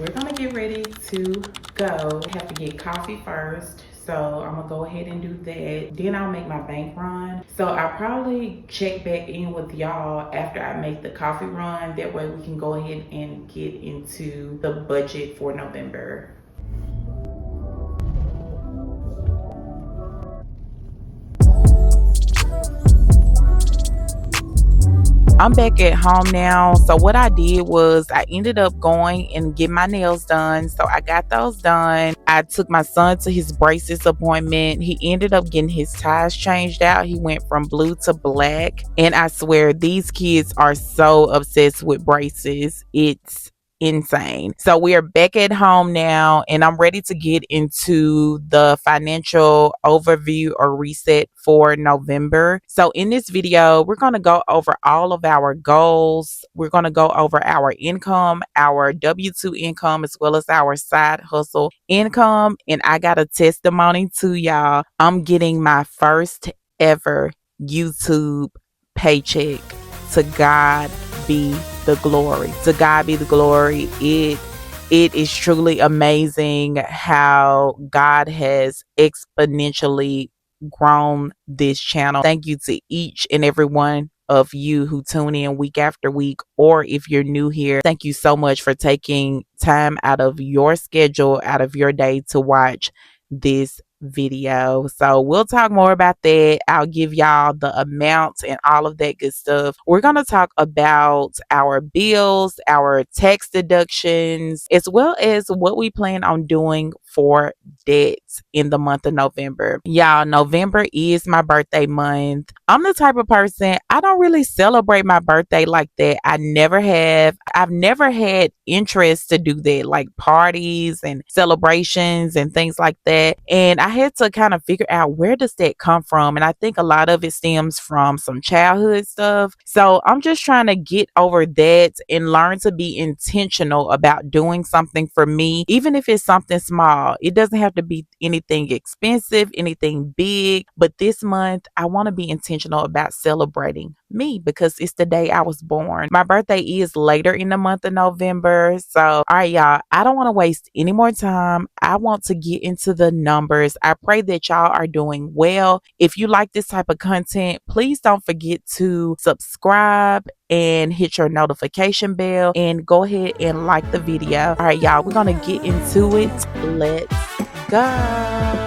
We're gonna get ready to go. I have to get coffee first. So I'm gonna go ahead and do that. Then I'll make my bank run. So I'll probably check back in with y'all after I make the coffee run. That way we can go ahead and get into the budget for November. I'm back at home now. So what I did was I ended up going and get my nails done. So I got those done. I took my son to his braces appointment. He ended up getting his ties changed out. He went from blue to black. And I swear these kids are so obsessed with braces. It's insane. So we are back at home now, and I'm ready to get into the financial overview or reset for November. So in this video, we're going to go over all of our goals. We're going to go over our income, our W-2 income, as well as our side hustle income. And I got a testimony to y'all. I'm getting my first ever YouTube paycheck. To God be the glory. To God be the glory. It is truly amazing how God has exponentially grown this channel. Thank you to each and every one of you who tune in week after week, or if you're new here, thank you so much for taking time out of your schedule, out of your day to watch this video. So we'll talk more about that. I'll give y'all the amounts and all of that good stuff. We're going to talk about our bills, our tax deductions, as well as what we plan on doing for debts in the month of November. Y'all, November is my birthday month. I'm the type of person, I don't really celebrate my birthday like that. I never have. I've never had interest to do that, like parties and celebrations and things like that. And I had to kind of figure out, where does that come from? And I think a lot of it stems from some childhood stuff. So I'm just trying to get over that and learn to be intentional about doing something for me, even if it's something small. It doesn't have to be anything expensive, anything big. But this month, I want to be intentional about celebrating me because it's the day I was born. My birthday is later in the month of November. So, all right, y'all, I don't want to waste any more time. I want to get into the numbers. I pray that y'all are doing well. If you like this type of content, please don't forget to subscribe and hit your notification bell and go ahead and like the video. All right, y'all, we're going to get into it. Let's go.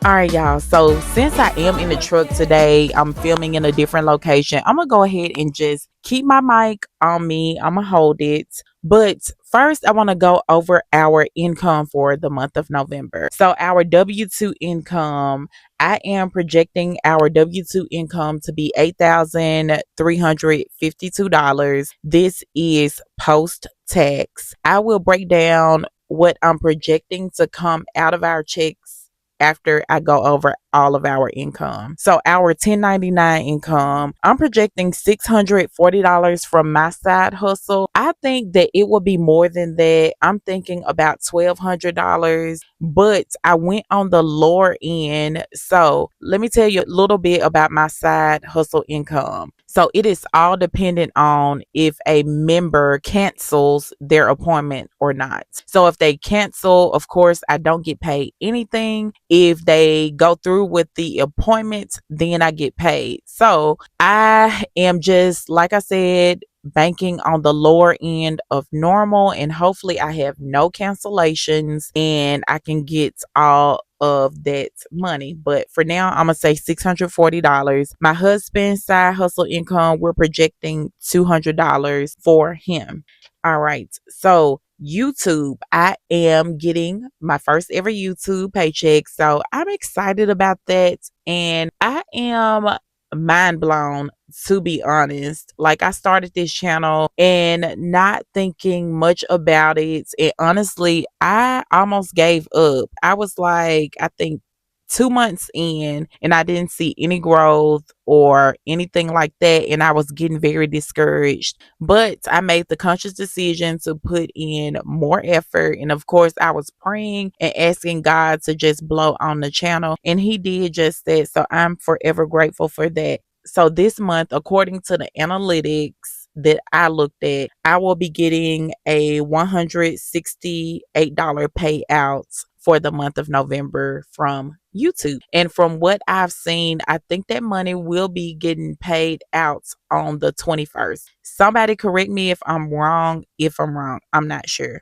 All right, y'all. So since I am in the truck today, I'm filming in a different location. I'm going to go ahead and just keep my mic on me. I'm going to hold it. But first, I want to go over our income for the month of November. So our W-2 income, I am projecting our W-2 income to be $8,352. This is post-tax. I will break down what I'm projecting to come out of our checks after I go over all of our income. So our 1099 income, I'm projecting $640 from my side hustle. I think that it will be more than that. I'm thinking about $1,200, but I went on the lower end. So let me tell you a little bit about my side hustle income. So it is all dependent on if a member cancels their appointment or not. So if they cancel, of course, I don't get paid anything. If they go through with the appointment, then I get paid. So I am just, like I said, banking on the lower end of normal, and hopefully I have no cancellations and I can get all of that money. But for now, I'm gonna say $640. My husband's side hustle income, we're projecting $200 for him. All right, so YouTube, I am getting my first ever YouTube paycheck, so I'm excited about that, and I am mind blown, to be honest. Like, I started this channel and not thinking much about it, and honestly, I almost gave up. I was like, I think 2 months in, and I didn't see any growth or anything like that, and I was getting very discouraged. But I made the conscious decision to put in more effort, and of course I was praying and asking God to just blow on the channel, and he did just that. So I'm forever grateful for that. So this month, according to the analytics that I looked at, I will be getting a $168 payout for the month of November from YouTube. And from what I've seen, I think that money will be getting paid out on the 21st. Somebody correct me if I'm wrong. If I'm wrong, I'm not sure.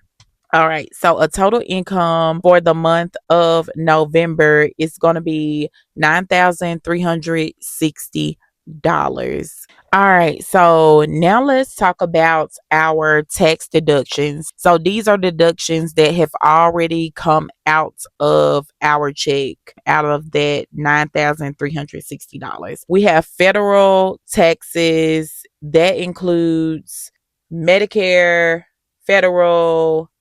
All right. So a total income for the month of November is going to be $9,360. All right. So now let's talk about our tax deductions. So these are deductions that have already come out of our check, out of that $9,360. We have federal taxes that includes Medicare, federal,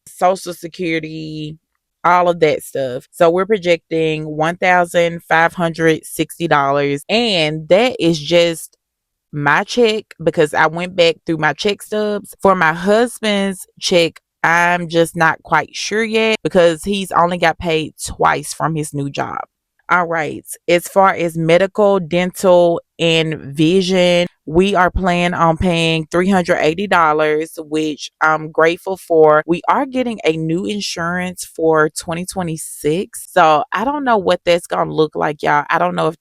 Social Security, all of that stuff. So we're projecting $1,560. And that is just my check because I went back through my check stubs. For my husband's check, I'm just not quite sure yet because he's only got paid twice from his new job. All right. As far as medical, dental, and vision, we are planning on paying $380, which I'm grateful for. We are getting a new insurance for 2026. So I don't know what that's going to look like, y'all. I don't know if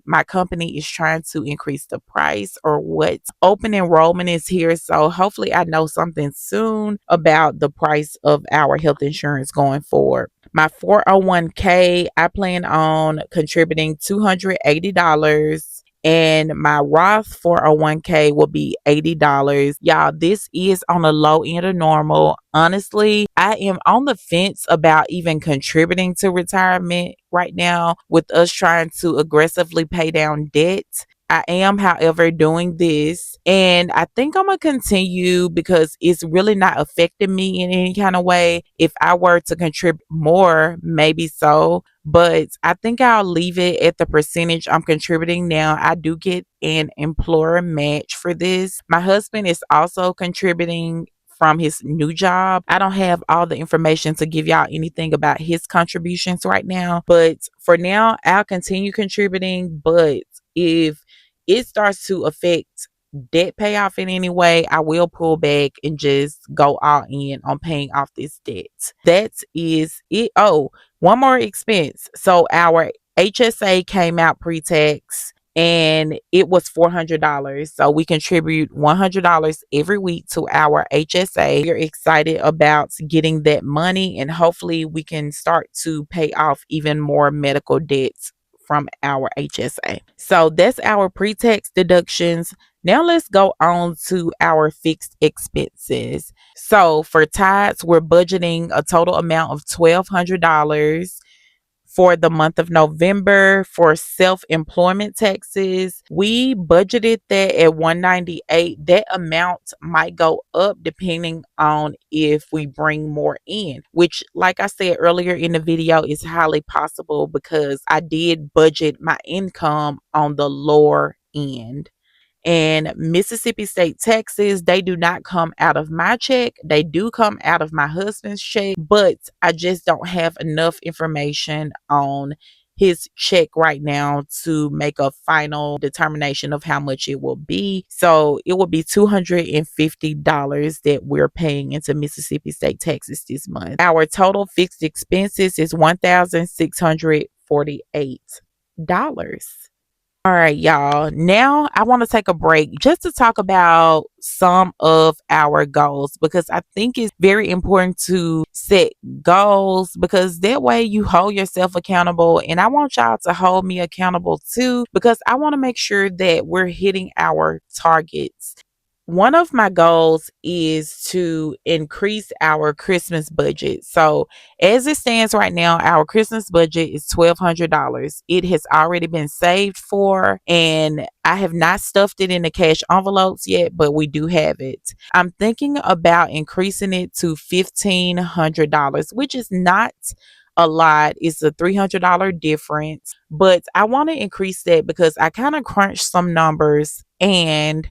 my company is trying to increase the price or what. Open enrollment is here. So hopefully I know something soon about the price of our health insurance going forward. My 401k, I plan on contributing $280, and my Roth 401k will be $80. Y'all, this is on the low end of normal. Honestly, I am on the fence about even contributing to retirement right now with us trying to aggressively pay down debt. I am, however, doing this, and I think I'm gonna continue because it's really not affecting me in any kind of way. If I were to contribute more, maybe so, but I think I'll leave it at the percentage I'm contributing now. I do get an employer match for this. My husband is also contributing from his new job. I don't have all the information to give y'all anything about his contributions right now, but for now, I'll continue contributing. But if it starts to affect debt payoff in any way, I will pull back and just go all in on paying off this debt. That is it. Oh, one more expense. So our HSA came out pre-tax and it was $400. So we contribute $100 every week to our HSA. We're excited about getting that money and hopefully we can start to pay off even more medical debts from our HSA. So that's our pre-tax deductions. Now let's go on to our fixed expenses. So for tithes, we're budgeting a total amount of $1,200 for the month of November. For self-employment taxes, we budgeted that at 198. That amount might go up depending on if we bring more in, which like I said earlier in the video is highly possible because I did budget my income on the lower end. And Mississippi state taxes, they do not come out of my check. They do come out of my husband's check, but I just don't have enough information on his check right now to make a final determination of how much it will be. So it will be $250 that we're paying into Mississippi state taxes this month. Our total fixed expenses is $1,648. All right, y'all. Now I want to take a break just to talk about some of our goals because I think it's very important to set goals because that way you hold yourself accountable. And I want y'all to hold me accountable too because I want to make sure that we're hitting our targets. One of my goals is to increase our Christmas budget. So, as it stands right now, our Christmas budget is $1,200. It has already been saved for, and I have not stuffed it in the cash envelopes yet, but we do have it. I'm thinking about increasing it to $1,500, which is not a lot. It's a $300 difference, but I want to increase that because I kind of crunched some numbers and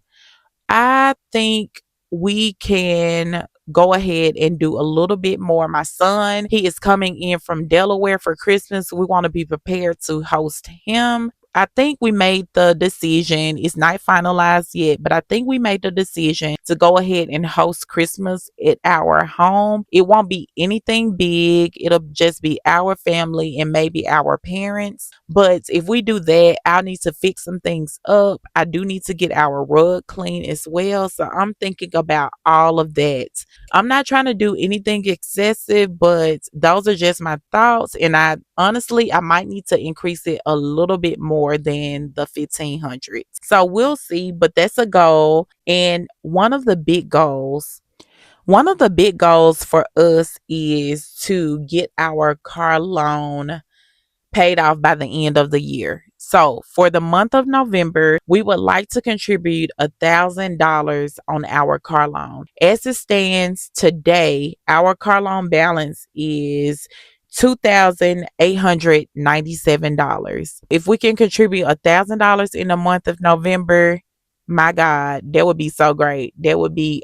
I think we can go ahead and do a little bit more. My son, he is coming in from Delaware for Christmas. We want to be prepared to host him. I think we made the decision. It's not finalized yet, but I think we made the decision to go ahead and host Christmas at our home. It won't be anything big. It'll just be our family and maybe our parents. But if we do that, I'll need to fix some things up. I do need to get our rug clean as well. So I'm thinking about all of that. I'm not trying to do anything excessive, but those are just my thoughts. And I honestly, I might need to increase it a little bit more than the 1500. So we'll see, but that's a goal. And one of the big goals for us is to get our car loan paid off by the end of the year. So for the month of November, we would like to contribute $1,000 on our car loan. As it stands today, our car loan balance is $2,897. If we can contribute $1,000 in the month of November, my God, that would be so great. That would be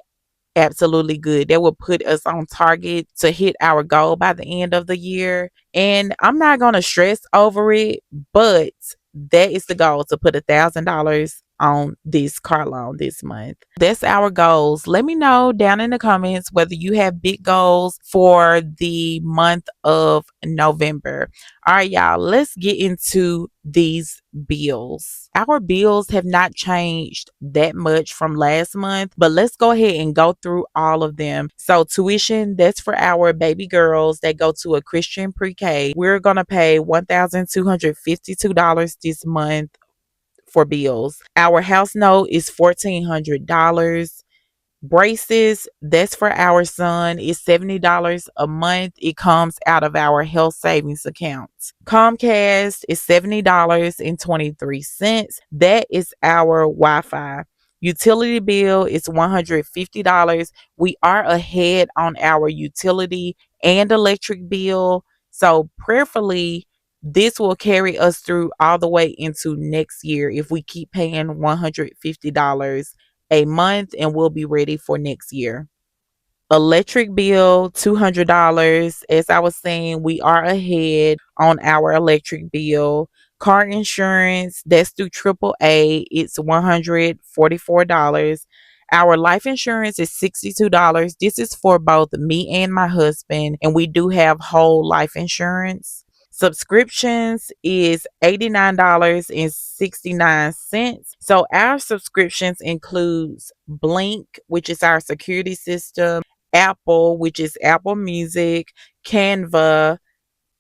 absolutely good. That will put us on target to hit our goal by the end of the year. And I'm not going to stress over it, but that is the goal, to put $1,000 on this car loan this month. That's our goals. Let me know down in the comments whether you have big goals for the month of November. All right, y'all, let's get into these bills. Our bills have not changed that much from last month, but let's go ahead and go through all of them. So, tuition, that's for our baby girls that go to a Christian pre-K. We're going to pay $1,252 this month for bills. Our house note is $1,400. Braces, that's for our son, is $70 a month. It comes out of our health savings account. Comcast is $70.23. That is our Wi-Fi. Utility bill is $150. We are ahead on our utility and electric bill. So prayerfully, this will carry us through all the way into next year if we keep paying $150 a month, and we'll be ready for next year. Electric bill, $200. As I was saying, we are ahead on our electric bill. Car insurance, that's through AAA. It's $144. Our life insurance is $62. This is for both me and my husband, and we do have whole life insurance. Subscriptions is $89.69. So our subscriptions includes Blink, which is our security system, Apple, which is Apple Music, Canva,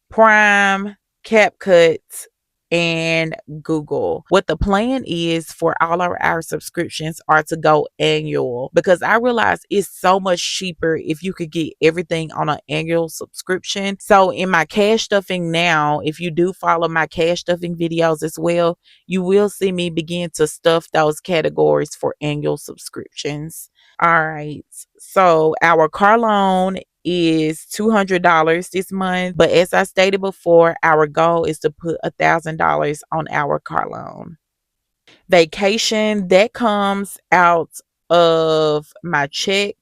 Prime, CapCut, and Google. What the plan is for all of our subscriptions are to go annual, because I realize it's so much cheaper if you could get everything on an annual subscription. So in my cash stuffing now, if you do follow my cash stuffing videos as well, you will see me begin to stuff those categories for annual subscriptions. All right. So our car loan is $200 this month. But as I stated before, our goal is to put $1,000 on our car loan. Vacation, that comes out of my check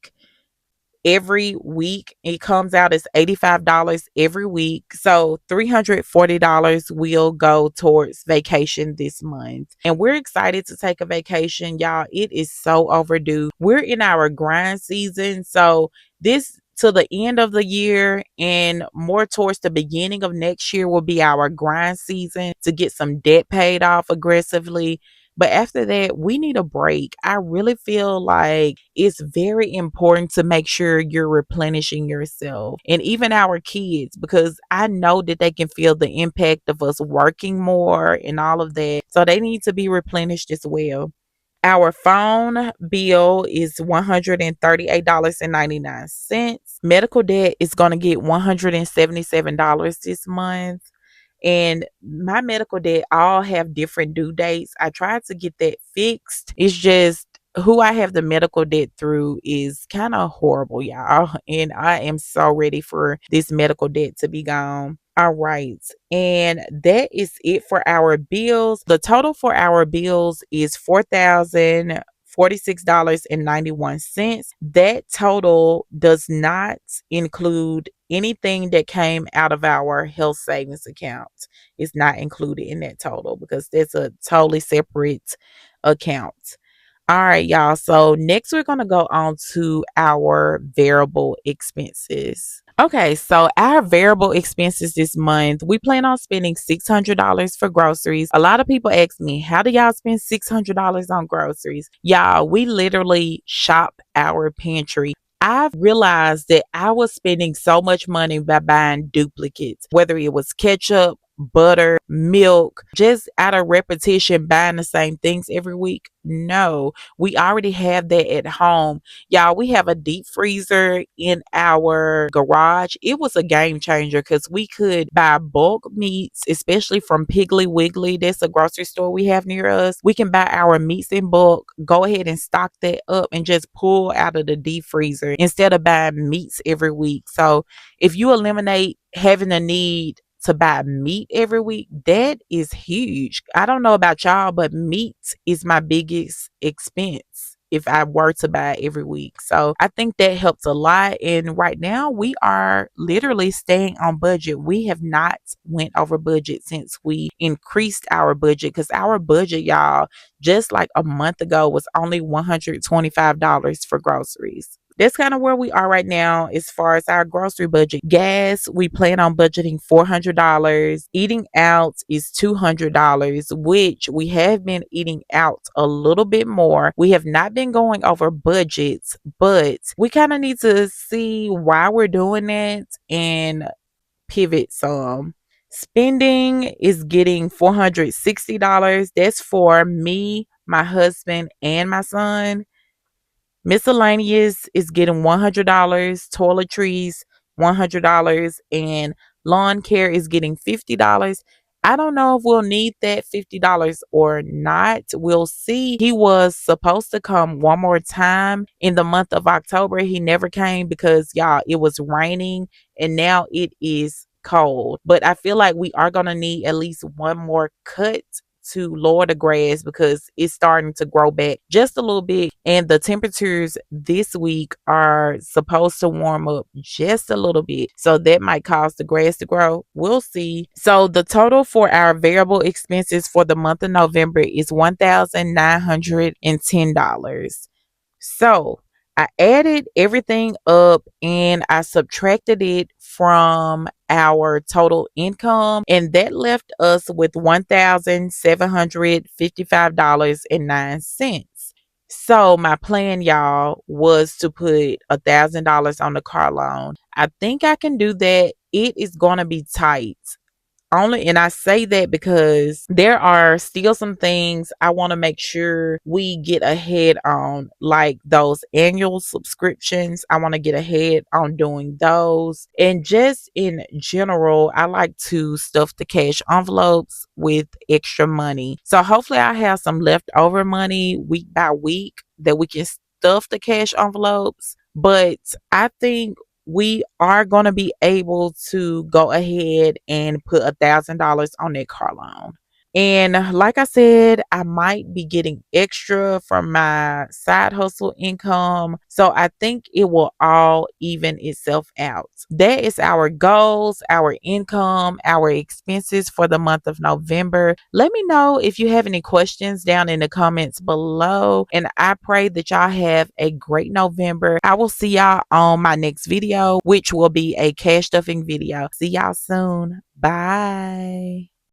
every week. It comes out as $85 every week. So $340 will go towards vacation this month. And we're excited to take a vacation, y'all. It is so overdue. We're in our grind season. So this to the end of the year and more towards the beginning of next year will be our grind season to get some debt paid off aggressively. But after that, we need a break. I really feel like it's very important to make sure you're replenishing yourself and even our kids, because I know that they can feel the impact of us working more and all of that. So they need to be replenished as well. Our phone bill is $138.99. Medical debt is going to get $177 this month. And my medical debt all have different due dates. I tried to get that fixed. It's just who I have the medical debt through is kind of horrible, y'all. And I am so ready for this medical debt to be gone. All right. And that is it for our bills. The total for our bills is $4,046.91. That total does not include anything that came out of our health savings account is not included in that total because that's a totally separate account. All right, y'all. So next we're going to go on to our variable expenses. Okay, so our variable expenses this month, we plan on spending $600 for groceries. A lot of people ask me, how do y'all spend $600 on groceries? Y'all, we literally shop our pantry. I've realized that I was spending so much money by buying duplicates, whether it was ketchup, butter, milk, just out of repetition, buying the same things every week. No, we already have that at home. Y'all, we have a deep freezer in our garage. It was a game changer because we could buy bulk meats, especially from Piggly Wiggly. That's a grocery store we have near us. We can buy our meats in bulk, go ahead and stock that up and just pull out of the deep freezer instead of buying meats every week. So if you eliminate having a need to buy meat every week, that is huge. I don't know about y'all, but meat is my biggest expense if I were to buy every week. So I think that helps a lot. And right now we are literally staying on budget. We have not went over budget since we increased our budget because our budget, y'all, just like a month ago was only $125 for groceries. That's kind of where we are right now as far as our grocery budget. Gas, we plan on budgeting $400. Eating out is $200, which we have been eating out a little bit more. We have not been going over budgets, but we kind of need to see why we're doing that and pivot some. Spending is getting $460. That's for me, my husband, and my son. Miscellaneous is getting $100, toiletries $100, and lawn care is getting $50. I don't know if we'll need that $50 or not. We'll see. He was supposed to come one more time in the month of October. He never came because, y'all, it was raining and now it is cold. But I feel like we are going to need at least one more cut to lower the grass because it's starting to grow back just a little bit. And the temperatures this week are supposed to warm up just a little bit. So that might cause the grass to grow. We'll see. So the total for our variable expenses for the month of November is $1,910. So I added everything up and I subtracted it from our total income, and that left us with $1,755.09. So my plan, y'all, was to put $1,000 on the car loan. I think I can do that. It is going to be tight. Only, and I say that because there are still some things I want to make sure we get ahead on, like those annual subscriptions. I want to get ahead on doing those. And just in general, I like to stuff the cash envelopes with extra money. So hopefully I have some leftover money week by week that we can stuff the cash envelopes. But I think we are going to be able to go ahead and put $1,000 on that car loan. And like I said, I might be getting extra from my side hustle income. So I think it will all even itself out. That is our goals, our income, our expenses for the month of November. Let me know if you have any questions down in the comments below. And I pray that y'all have a great November. I will see y'all on my next video, which will be a cash stuffing video. See y'all soon. Bye.